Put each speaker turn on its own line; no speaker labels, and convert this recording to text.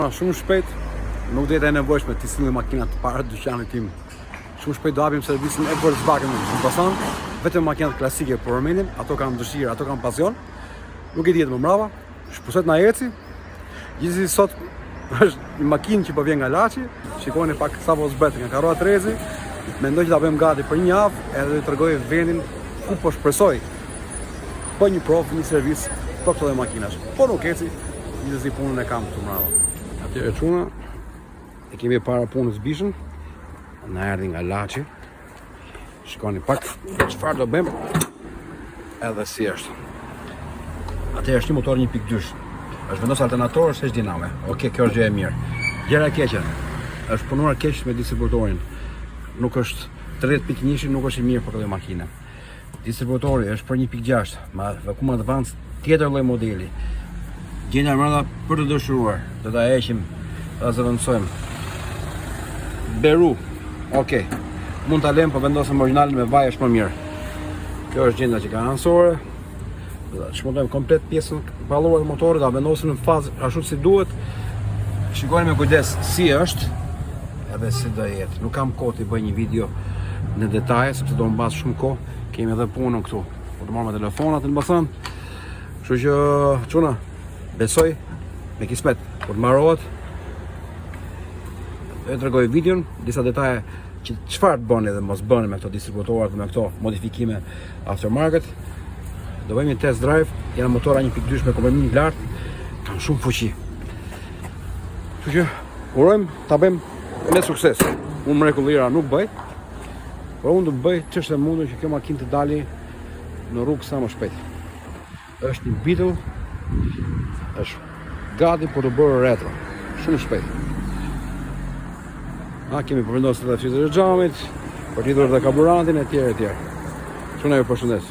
Shumë shpejt, nuk do jetë e nevojshme të sillim makinat para dyqanit tim. Shumë shpejt do hapim servisin e Volkswagen në Elbasan, vetëm makinat klasike për përmendim, ato kanë dëshirë, ato kanë pasion. Nuk e dihet më mbrapa, shpuset na eci. Gjithsesi sot është një makinë që po vjen nga Laçi. Shikoni pak sa po zbret nga Karroa Trezi. Mendoj që ta bëjmë gati për një javë, edhe të tregoj vendin ku po shpresoj për një provë, një servis për këto makinash. Po nuk eci, gjithsesi punën e kam këtu mbrapa. Atëherë çuna, e kemi para punës bishën, na erdhi nga Laçi. Shikoni pak çfarë do bëjmë, edhe si është. Atëherë është një motor 1.2, është vendos alternator, s'është diname. Okej, kjo është gjë e mirë. Gjëra e keqe, është punuar keq me distributorin. Nuk është 30.1, nuk është i mirë për këtë makinë. Distributori është për 1.6, me vakum advanced, tjetër lloj modeli. Gjendja brenda për të dëshiruar, do ta heqim, ta zëvendësojmë. Beru, okej. Mund ta lëm, po vendosëm origjinalin me vaj është më mirë. Kjo është gjendja që ka ansore. Do ta çmontojmë komplet pjesën balluar të motorit, ta vendosim në fazë ashtu si duhet. Shikojmë me kujdes si është, edhe si do jetë. Nuk kam kohë të bëj një video në detaje, sepse do mbas shumë kohë. Kemi edhe punën këtu. Po të marrë me telefonat në Elbasan. Kështu që çuna, besoj me kismet, kur të mbarohet, e tregoj videon, disa detaje që çfarë bën edhe mos bën me këto distributorat, me këto modifikime aftermarket. Do bëjmë një test drive, janë motora 1.2 me komprimin lart, kanë shumë fuqi. Kështu që urojmë ta bëjmë me sukses. Unë mrekullira nuk bëj, por unë do bëj ç'është e mundur që kjo makinë të dalë në rrugë sa më shpejt. Është një Beetle, është gati për të bërë retro, shumë shpejt. Kemi përvendosur edhe fytyrën e xhamit, për lidhur dhe karburantin e tjerë. Çuna ju përshëndes.